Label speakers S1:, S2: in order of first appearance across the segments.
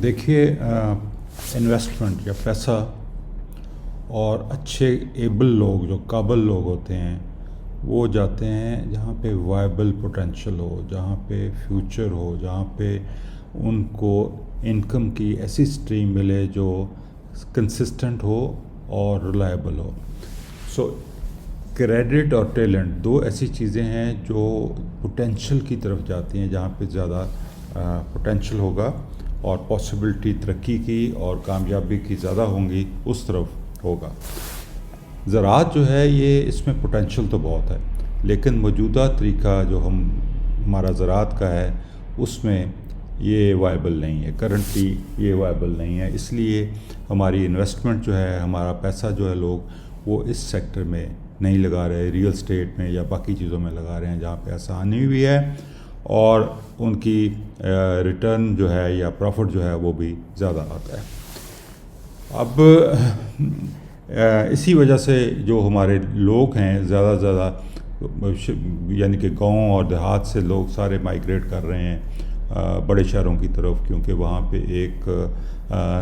S1: دیکھیے، انویسٹمنٹ یا پیسہ اور اچھے ایبل لوگ جو قابل لوگ ہوتے ہیں وہ جاتے ہیں جہاں پہ وائبل پوٹینشیل ہو، جہاں پہ فیوچر ہو، جہاں پہ ان کو انکم کی ایسی اسٹریم ملے جو کنسسٹنٹ ہو اور ریلائبل ہو. سو کریڈٹ اور ٹیلنٹ دو ایسی چیزیں ہیں جو پوٹینشیل کی طرف جاتی ہیں، جہاں پہ زیادہ پوٹینشیل ہوگا اور پاسبلٹی ترقی کی اور کامیابی کی زیادہ ہوں گی، اس طرف ہوگا. زراعت جو ہے یہ اس میں پوٹینشیل تو بہت ہے، لیکن موجودہ طریقہ جو ہمارا زراعت کا ہے اس میں یہ وائبل نہیں ہے، کرنٹلی یہ وائبل نہیں ہے. اس لیے ہماری انویسٹمنٹ جو ہے، ہمارا پیسہ جو ہے، لوگ وہ اس سیکٹر میں نہیں لگا رہے، ریئل اسٹیٹ میں یا باقی چیزوں میں لگا رہے ہیں جہاں پہ آسانی بھی ہے اور ان کی ریٹرن جو ہے یا پروفٹ جو ہے وہ بھی زیادہ آتا ہے. اب اسی وجہ سے جو ہمارے لوگ ہیں زیادہ سے زیادہ، یعنی کہ گاؤں اور دیہات سے لوگ سارے مائیگریٹ کر رہے ہیں بڑے شہروں کی طرف، کیونکہ وہاں پہ ایک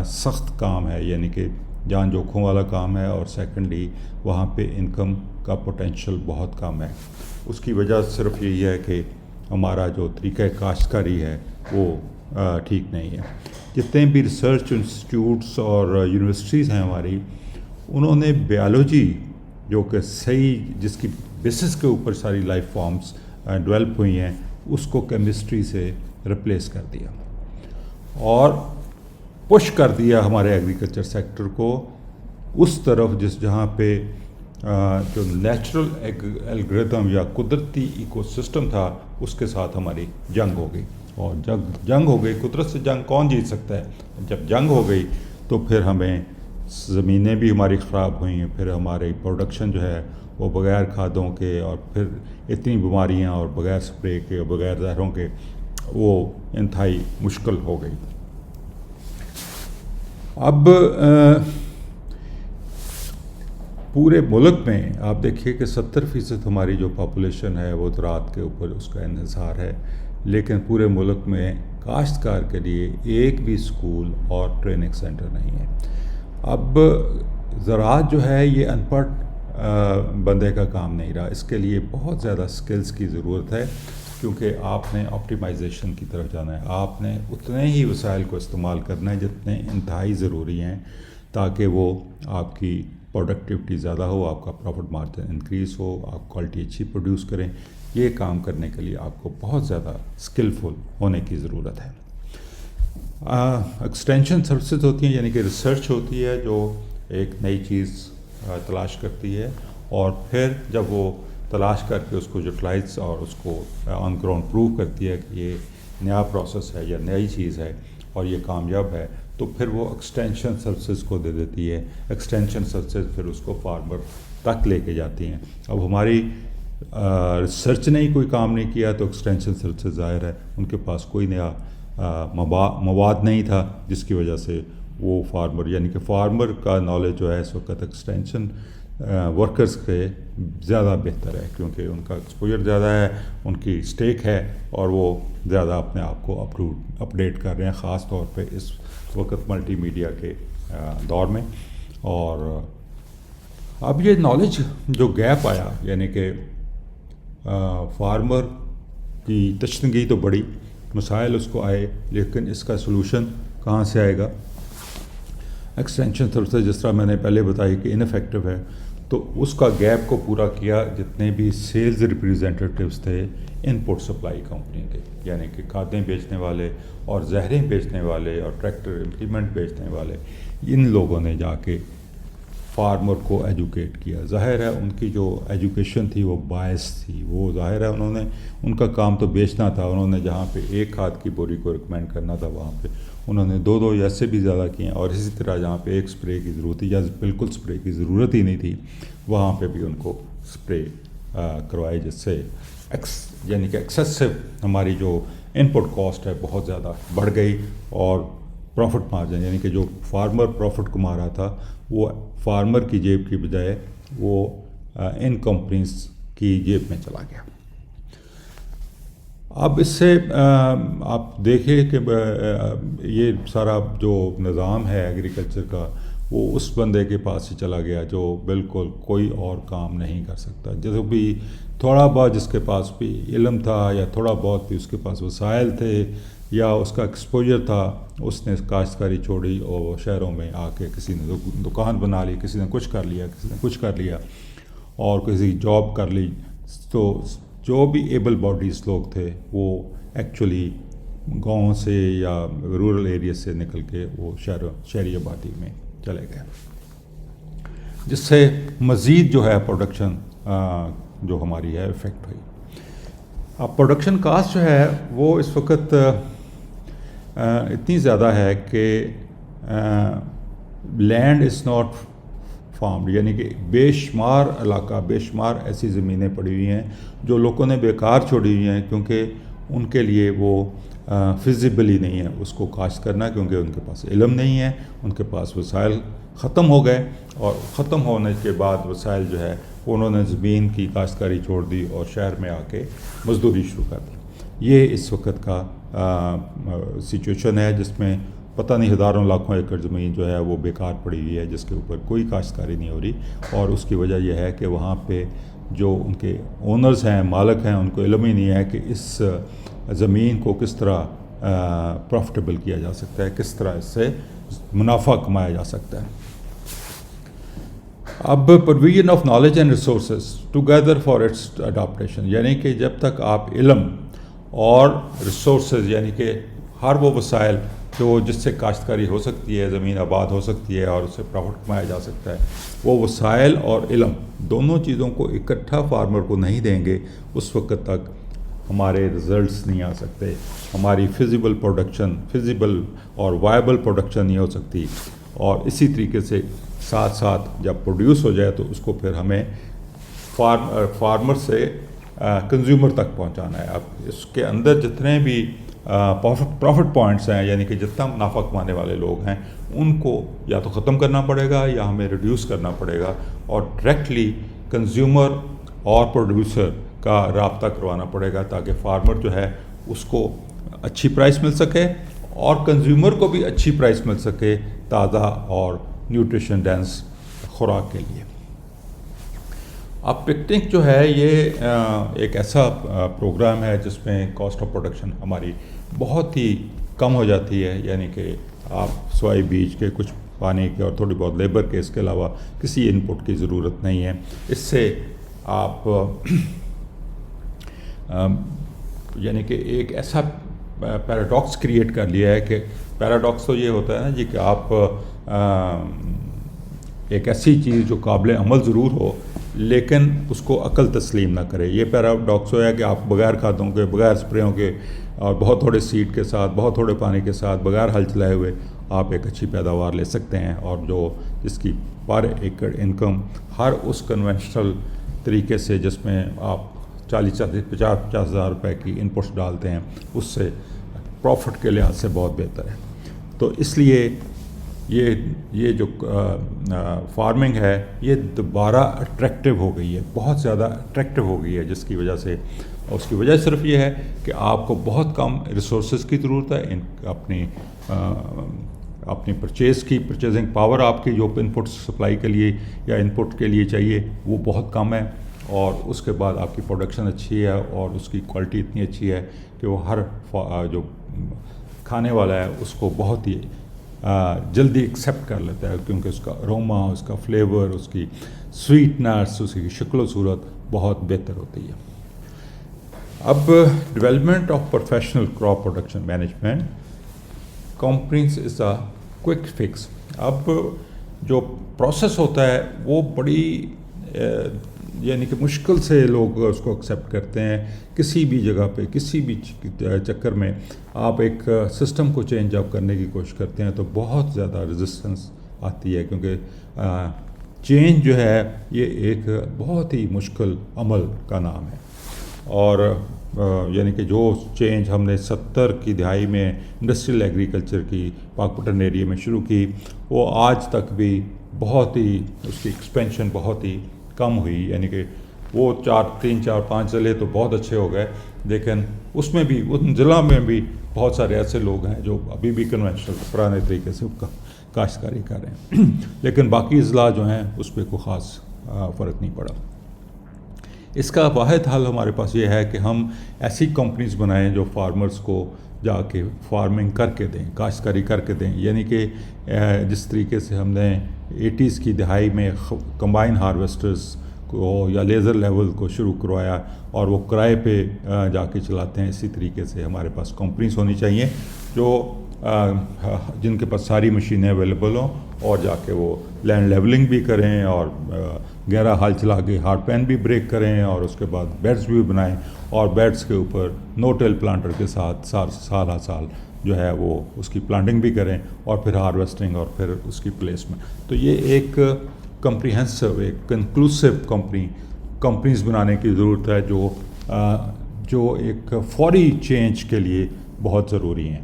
S1: سخت کام ہے، یعنی کہ جان جوکھوں والا کام ہے، اور سیکنڈلی وہاں پہ انکم کا پوٹینشیل بہت کم ہے. اس کی وجہ صرف یہی ہے کہ ہمارا جو طریقہ کاشتکاری ہے وہ ٹھیک نہیں ہے. جتنے بھی ریسرچ انسٹیٹیوٹس اور یونیورسٹیز ہیں ہماری، انہوں نے بیالوجی جو کہ صحیح جس کی بیسس کے اوپر ساری لائف فارمز ڈیولپ ہوئی ہیں، اس کو کیمسٹری سے ریپلیس کر دیا اور پش کر دیا ہمارے ایگریکلچر سیکٹر کو اس طرف جہاں پہ جو نیچرل الگریدم یا قدرتی ایکو سسٹم تھا اس کے ساتھ ہماری جنگ ہو گئی. اور جنگ ہو گئی، قدرت سے جنگ کون جیت سکتا ہے؟ جب جنگ ہو گئی تو پھر ہمیں زمینیں بھی ہماری خراب ہوئیں ہیں، پھر ہماری پروڈکشن جو ہے وہ بغیر کھادوں کے، اور پھر اتنی بیماریاں اور بغیر سپرے کے اور بغیر زہروں کے وہ انتہائی مشکل ہو گئی. اب پورے ملک میں آپ دیکھیے کہ 70% ہماری جو پاپولیشن ہے وہ زراعت کے اوپر اس کا انحصار ہے، لیکن پورے ملک میں کاشتکار کے لیے ایک بھی اسکول اور ٹریننگ سینٹر نہیں ہے. اب زراعت جو ہے یہ ان پڑھ بندے کا کام نہیں رہا، اس کے لیے بہت زیادہ سکلز کی ضرورت ہے، کیونکہ آپ نے آپٹیمائزیشن کی طرف جانا ہے. آپ نے اتنے ہی وسائل کو استعمال کرنا ہے جتنے انتہائی ضروری ہیں، تاکہ وہ آپ کی پروڈکٹیوٹی زیادہ ہو، آپ کا پروفٹ مارجن انکریز ہو، آپ کوالٹی اچھی پروڈیوس کریں. یہ کام کرنے کے لیے آپ کو بہت زیادہ اسکلفل ہونے کی ضرورت ہے. ایکسٹینشن سروسز ہوتی ہیں، یعنی کہ ریسرچ ہوتی ہے جو ایک نئی چیز تلاش کرتی ہے، اور پھر جب وہ تلاش کر کے اس کو یوٹیلائز اور اس کو آن گراؤنڈ پروو کرتی ہے کہ یہ نیا پروسیس ہے یا نئی چیز ہے اور یہ کامیاب ہے، تو پھر وہ ایکسٹینشن سروسز کو دے دیتی ہے. ایکسٹینشن سروسز پھر اس کو فارمر تک لے کے جاتی ہیں. اب ہماری ریسرچ نے ہی کوئی کام نہیں کیا تو ایکسٹینشن سروسز ظاہر ہے ان کے پاس کوئی نیا مواد نہیں تھا، جس کی وجہ سے وہ فارمر، یعنی کہ فارمر کا نالج جو ہے اس وقت ایکسٹینشن ورکرز کے زیادہ بہتر ہے، کیونکہ ان کا ایکسپوجر زیادہ ہے، ان کی اسٹیک ہے، اور وہ زیادہ اپنے آپ کو اپڈیٹ کر رہے ہیں، خاص طور پہ اس وقت ملٹی میڈیا کے دور میں. اور اب یہ نالج جو گیپ آیا، یعنی کہ فارمر کی تشنگی تو بڑی، مسائل اس کو آئے، لیکن اس کا سلوشن کہاں سے آئے گا؟ ایکسٹینشن سروسز جس طرح میں نے پہلے بتائی کہ انفیکٹو ہے، تو اس کا گیپ کو پورا کیا جتنے بھی سیلز ریپریزنٹیٹیوز تھے ان پٹ سپلائی کمپنی کے، یعنی کہ کھادیں بیچنے والے اور زہریں بیچنے والے اور ٹریکٹر امپلیمنٹ بیچنے والے. ان لوگوں نے جا کے فارمر کو ایجوکیٹ کیا. ظاہر ہے ان کی جو ایجوکیشن تھی وہ باعث تھی، وہ ظاہر ہے انہوں نے، ان کا کام تو بیچنا تھا. انہوں نے جہاں پہ ایک کھاد کی بوری کو ریکمینڈ کرنا تھا، وہاں پہ انہوں نے دو یا سے بھی زیادہ کیے. اور اسی طرح جہاں پہ ایک سپرے کی ضرورت تھی یا بالکل سپرے کی ضرورت ہی نہیں تھی، وہاں پہ بھی ان کو سپرے کروائے، جس سے یعنی کہ ایکسیسو ہماری جو ان پٹ کاسٹ ہے بہت زیادہ بڑھ گئی، اور پروفٹ مارجن، یعنی کہ جو فارمر پروفٹ کما رہا تھا وہ فارمر کی جیب کی بجائے وہ ان کمپنیز کی جیب میں چلا گیا. اب اس سے آپ دیکھیں کہ یہ سارا جو نظام ہے ایگریکلچر کا وہ اس بندے کے پاس ہی چلا گیا جو بالکل کوئی اور کام نہیں کر سکتا. جیسے بھی تھوڑا بہت جس کے پاس بھی علم تھا یا تھوڑا بہت بھی اس کے پاس وسائل تھے یا اس کا ایکسپوجر تھا, اس نے کاشتکاری چھوڑی اور شہروں میں آ کے کسی نے دکان بنا لی, کسی نے کچھ کر لیا, کسی نے کچھ کر لیا اور کسی جاب کر لی. تو جو بھی ایبل باڈیز لوگ تھے وہ ایکچولی گاؤں سے یا رورل ایریا سے نکل کے وہ شہری آبادی میں چلے گئے, جس سے مزید جو ہے پروڈکشن جو ہماری ہے افیکٹ ہوئی. اب پروڈکشن کاسٹ جو ہے وہ اس وقت اتنی زیادہ ہے کہ لینڈ از ناٹ فارمڈ, یعنی کہ بے شمار علاقہ, بے شمار ایسی زمینیں پڑی ہوئی ہیں جو لوگوں نے بیکار چھوڑی ہوئی ہیں کیونکہ ان کے لیے وہ فیزیبل ہی نہیں ہے اس کو کاشت کرنا, کیونکہ ان کے پاس علم نہیں ہے, ان کے پاس وسائل ختم ہو گئے, اور ختم ہونے کے بعد وسائل جو ہے انہوں نے زمین کی کاشتکاری چھوڑ دی اور شہر میں آ کے مزدوری شروع کر دی. یہ اس وقت کا سچویشن ہے جس میں پتہ نہیں ہزاروں لاکھوں ایکڑ زمین جو ہے وہ بیکار پڑی ہوئی ہے, جس کے اوپر کوئی کاشتکاری نہیں ہو رہی. اور اس کی وجہ یہ ہے کہ وہاں پہ جو ان کے اونرز ہیں, مالک ہیں, ان کو علم ہی نہیں ہے کہ اس زمین کو کس طرح پروفٹیبل کیا جا سکتا ہے, کس طرح اس سے منافع کمایا جا سکتا ہے. اب provision of knowledge and resources together for its adaptation, یعنی کہ جب تک آپ علم اور ریسورسز یعنی کہ ہر وہ وسائل جو جس سے کاشتکاری ہو سکتی ہے, زمین آباد ہو سکتی ہے اور اس سے پروفٹ کمایا جا سکتا ہے, وہ وسائل اور علم دونوں چیزوں کو اکٹھا فارمر کو نہیں دیں گے, اس وقت تک ہمارے رزلٹس نہیں آ سکتے, ہماری فیزیبل پروڈکشن, فیزیبل اور وائبل پروڈکشن نہیں ہو سکتی. اور اسی طریقے سے ساتھ ساتھ جب پروڈیوس ہو جائے تو اس کو پھر ہمیں فارمر سے کنزیومر تک پہنچانا ہے. اب اس کے اندر جتنے بھی پروفٹ پوائنٹس ہیں, یعنی کہ جتنا منافع کمانے والے لوگ ہیں, ان کو یا تو ختم کرنا پڑے گا یا ہمیں ریڈیوس کرنا پڑے گا, اور ڈائریکٹلی کنزیومر اور پروڈیوسر کا رابطہ کروانا پڑے گا تاکہ فارمر جو ہے اس کو اچھی پرائس مل سکے اور کنزیومر کو بھی اچھی پرائس مل سکے تازہ اور نیوٹریشن ڈینس خوراک کے لیے. اب پکنک جو ہے یہ ایک ایسا پروگرام ہے جس میں کاسٹ آف پروڈکشن ہماری بہت ہی کم ہو جاتی ہے, یعنی کہ آپ سوائے بیج کے, کچھ پانی کے اور تھوڑی بہت لیبر کے, اس کے علاوہ کسی ان پٹ کی ضرورت نہیں ہے. اس سے آپ یعنی کہ ایک ایسا پیراڈاکس کریٹ کر لیا ہے کہ پیراڈاکس تو یہ ہوتا ہے نا جی کہ آپ ایک ایسی چیز جو قابل عمل ضرور ہو لیکن اس کو عقل تسلیم نہ کرے. یہ پیراڈاکس ہو ہے کہ آپ بغیر کھادوں کے, بغیر اسپریوں کے اور بہت تھوڑے سیڈ کے ساتھ, بہت تھوڑے پانی کے ساتھ, بغیر ہل چلائے ہوئے آپ ایک اچھی پیداوار لے سکتے ہیں, اور جو جس کی پر ایکڑ انکم ہر اس کنونشنل طریقے سے جس میں آپ 40-50 ہزار روپے کی ان پٹس ڈالتے ہیں, اس سے پروفٹ کے لحاظ سے بہت بہتر ہے. تو اس لیے یہ جو فارمنگ ہے یہ دوبارہ اٹریکٹیو ہو گئی ہے, بہت زیادہ اٹریکٹیو ہو گئی ہے, جس کی وجہ سے, اس کی وجہ صرف یہ ہے کہ آپ کو بہت کم ریسورسز کی ضرورت ہے. اپنی پرچیزنگ پاور آپ کی جو ان پٹ سپلائی کے لیے یا ان پٹ کے لیے چاہیے وہ بہت کم ہے, اور اس کے بعد آپ کی پروڈکشن اچھی ہے اور اس کی کوالٹی اتنی اچھی ہے کہ وہ ہر جو کھانے والا ہے اس کو بہت ہی جلدی ایکسیپٹ کر لیتا ہے, کیونکہ اس کا اروما, اس کا فلیور, اس کی سویٹنس, اس کی شکل و صورت بہت بہتر ہوتی ہے. اب development of professional crop production management companies is a quick fix. اب جو پروسیس ہوتا ہے وہ بڑی یعنی کہ مشکل سے لوگ اس کو ایکسیپٹ کرتے ہیں. کسی بھی جگہ پہ, کسی بھی چکر میں آپ ایک سسٹم کو چینج اپ کرنے کی کوشش کرتے ہیں تو بہت زیادہ ریزسٹنس آتی ہے, کیونکہ چینج جو ہے یہ ایک بہت ہی مشکل عمل کا نام ہے. اور یعنی کہ جو چینج ہم نے 70 کی دہائی میں انڈسٹریل ایگریکلچر کی پاک پٹن ایریا میں شروع کی, وہ آج تک بھی بہت ہی اس کی ایکسپینشن بہت ہی کم ہوئی. یعنی کہ وہ 3-4-5 ضلع تو بہت اچھے ہو گئے، لیکن اس میں بھی ان ضلع میں بھی بہت سارے ایسے لوگ ہیں جو ابھی بھی کنونشنل پرانے طریقے سے کاشتکاری کر رہے ہیں، لیکن باقی اضلاع جو ہیں اس پہ کوئی خاص فرق نہیں پڑا۔ اس کا واحد حل ہمارے پاس یہ ہے کہ ہم ایسی کمپنیز بنائیں جو فارمرز کو جا کے فارمنگ کر کے دیں، کاشتکاری کر کے دیں، یعنی کہ جس طریقے سے ہم نے 80s کی دہائی میں کمبائن ہارویسٹرز کو یا لیزر لیول کو شروع کروایا اور وہ کرائے پہ جا کے چلاتے ہیں، اسی طریقے سے ہمارے پاس کمپنیز ہونی چاہیے جو جن کے پاس ساری مشینیں اویلیبل ہوں اور جا کے وہ لینڈ لیولنگ بھی کریں اور گہرا ہل چلا کے ہارڈ پین بھی بریک کریں اور اس کے بعد بیڈز بھی بنائیں اور بیڈز کے اوپر نو ٹیل پلانٹر کے ساتھ سال جو ہے وہ اس کی پلانٹنگ بھی کریں اور پھر ہارویسٹنگ اور پھر اس کی پلیسمنٹ۔ تو یہ ایک کمپریہنسو، ایک کنکلوسیو کمپنیز بنانے کی ضرورت ہے جو ایک فوری چینج کے لیے بہت ضروری ہیں۔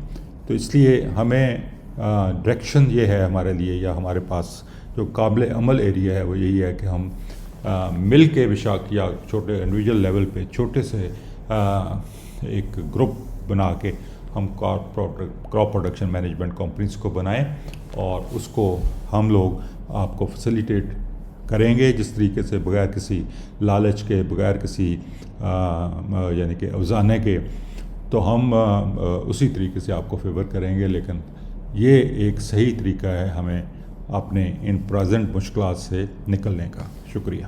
S1: تو اس لیے ہمیں ڈائریکشن یہ ہے ہمارے لیے، یا ہمارے پاس جو قابل عمل ایریا ہے وہ یہی ہے کہ ہم مل کے وشاک یا چھوٹے انڈیویجول لیول پہ چھوٹے سے ایک گروپ بنا کے ہم کراپ پروڈکشن مینجمنٹ کمپنیز کو بنائیں اور اس کو ہم لوگ آپ کو فیسیلیٹیٹ کریں گے جس طریقے سے، بغیر کسی لالچ کے، بغیر کسی یعنی کہ افزانے کے، تو ہم اسی طریقے سے آپ کو فیور کریں گے۔ لیکن یہ ایک صحیح طریقہ ہے ہمیں اپنے ان پریزنٹ مشکلات سے نکلنے کا۔ شکریہ۔